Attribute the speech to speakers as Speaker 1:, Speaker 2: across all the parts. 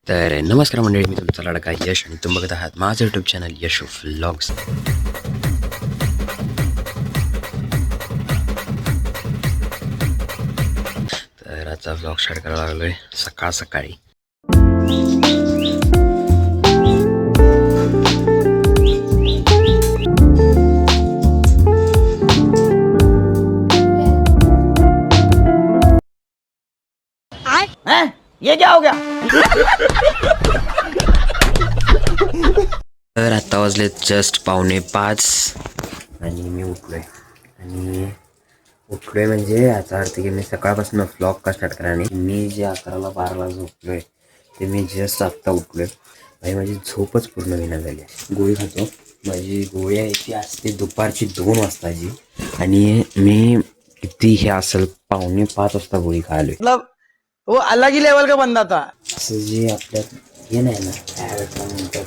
Speaker 1: तर नमस्कार मंडळी, मी तुमचा लाडका यश आणि तुम्ही बघत आहात माझं यूट्यूब चॅनल यश व्लॉग्स. तर आजचा व्लॉग स्टार्ट करायला लागलोय सकाळ सकाळी.
Speaker 2: ये क्या हो गया?
Speaker 1: तर आत्ता वाजले जस्ट 4:45 आणि मी उठलोय म्हणजे याचा अर्थ की मी सकाळपासून व्लॉग का स्टार्ट करा नाही. मी जे 11ला 12ला झोपलोय ते मी जस्ट आत्ता उठलोय. आणि माझी झोपच पूर्ण विना झाली. गोळी खातो. माझी गोळी आहे ती असते दुपारची 2 वाजताची आणि मी किती हे असेल 4:45 वाजता गोळी खायलोय.
Speaker 2: मतलब वो अलग ही लेवल का बंदा था.
Speaker 1: असं जे आपल्यात हे नाही ना त्यानंतर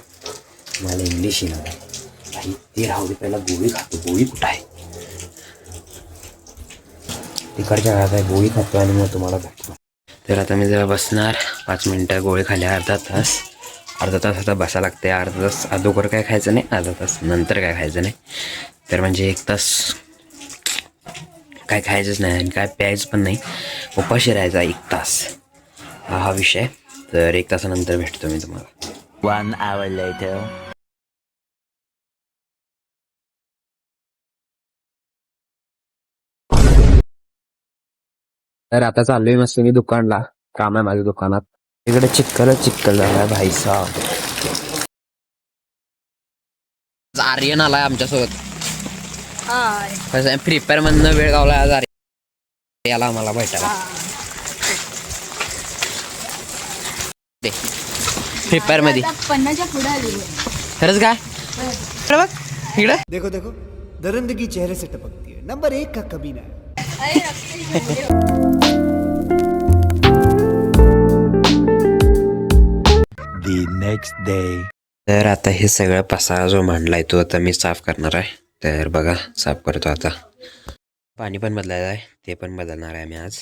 Speaker 1: मला इंग्लिश येणार आहे काही ते राहू दे, पहिला गोळी खातो. गोळी कुठं आहे? तिकडच्या घरात आहे. गोळी खातो आणि मग तुम्हाला भेटतो. तर आता मी जरा बसणार 5 मिनटं. गोळी खाल्या अर्धा तास आता बसायला लागते. अर्धा तास अगोदर काय खायचं नाही, अर्धा तास नंतर काय खायचं नाही. तर म्हणजे 1 तास काय खायचंच नाही आणि काय प्यायचं पण नाही. उपाशी राहायचा 1 तास, हा विषय. तर 1 तासानंतर भेटतो मी तुम्हाला.
Speaker 2: 1 hour later.
Speaker 1: तर आता चाललोय मस्त मी दुकानला. काम आहे माझ्या दुकानात. इकडे चिक्कल झालाय भाई साहब. आर्यन आलाय आमच्यासोबत. कसं आहे, फ्री फायर मधनं वेळ गावला आज आर्यन याला आम्हाला भेटायला. फ्री फायर मध्ये
Speaker 3: 50च्या पुढे आली.
Speaker 1: खरंच काय बघ इकडे.
Speaker 4: देखो देखो दरिंदगी चेहरे से टपकती है. नंबर 1 का कमीना है.
Speaker 2: The next day.
Speaker 1: तर आता हे सगळं पसारा जो मांडलाय तो आता मी साफ करणार आहे. तर बघा साफ करतो आता. पाणी पण बदलायचं आहे, ते पण बदलणार आहे मी आज.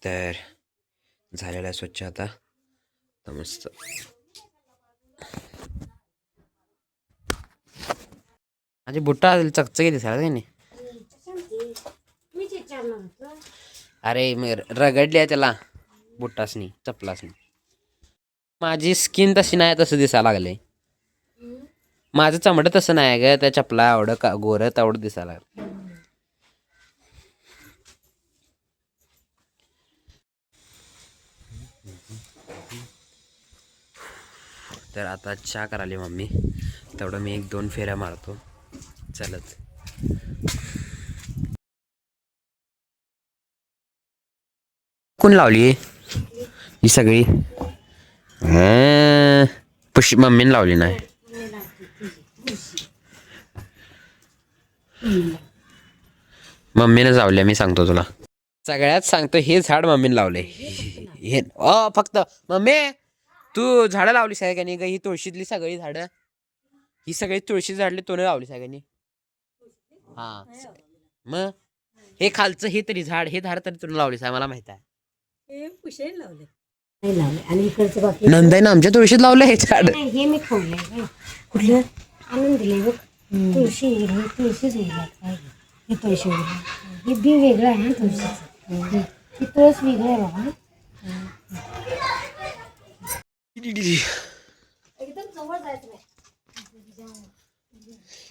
Speaker 1: तर झालेला आहे स्वच्छ आता. मस्त माझी बुट्टा चकचकी दिसायला काही नाही. अरे मी रगडली आहे त्याला बुट्टासनी चपलासनी. माझी स्किन तशी नाही तसं दिसायला लागले. माझं चमडं तसं नाही ग, त्या चपला एवढं का गोरं तेवढं दिसायला लागलं. तर आता चहा कराली मम्मी, तेवढं मी 1-2 फेऱ्या मारतो चलत. कोण लावली ही सगळी? मम्मीने लावली नाही. मम्मीनं लावल्या, मी सांगतो तुला. सगळ्यात सांगतो, हे झाड मम्मीने लावले. हे फक्त मम्मी तू झाडं लावलीस आहे का नाही ग? ही तुळशीतली सगळी झाडं, ही सगळी तुळशी झाडली तू लावलीस आहे का नाही? हा मग हे खालचं हे तरी झाड, हे झाड तरी तुला लावलीस आहे, मला माहित आहे.
Speaker 3: नाही लावले आणि इकडचं बाकी
Speaker 1: नंदाईनं आमच्या तुळशीत लावलं हे झाड.
Speaker 3: नाही, हे मी खाल्लंय. कुठलं आणून दिले बघ. तुळशी उघडली, तुळशीच उघडला काय हे तुळशी उघडली. हे बी वेगळं आहे ना तुळशीचं. ही तुळस वेगळं आहे बाबा. एकदम जवळ जायचं नाही.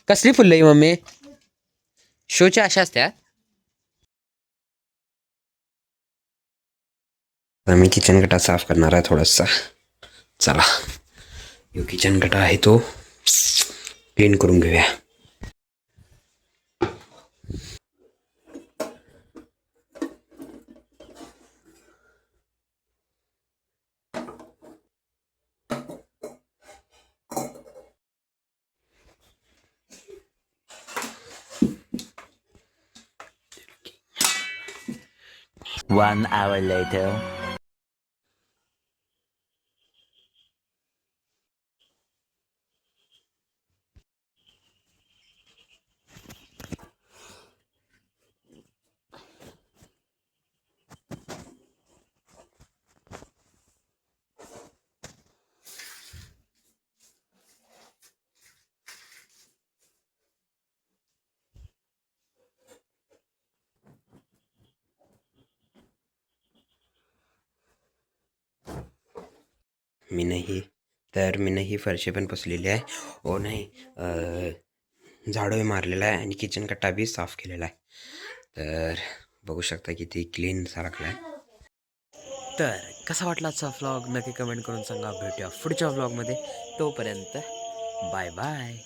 Speaker 1: कसली फुलं ही मम्मी? शोच्या अशा असत्या. मी किचन गटा साफ करणार आहे थोडासा. चला, यो किचन गटा आहे तो क्लीन करून घेऊया.
Speaker 2: One hour later.
Speaker 1: मी नाही फरशी पण पुसलेली आहे. ओ नाही, झाडू मारलेला आहे आणि किचन कट्टा बी साफ केलेला आहे. तर बघू शकता किती क्लीन सारखला आहे. तर कसा वाटला आजचा व्लॉग नक्की कमेंट करून सांगा. भेटूया पुढच्या व्लॉगमध्ये. तोपर्यंत बाय बाय.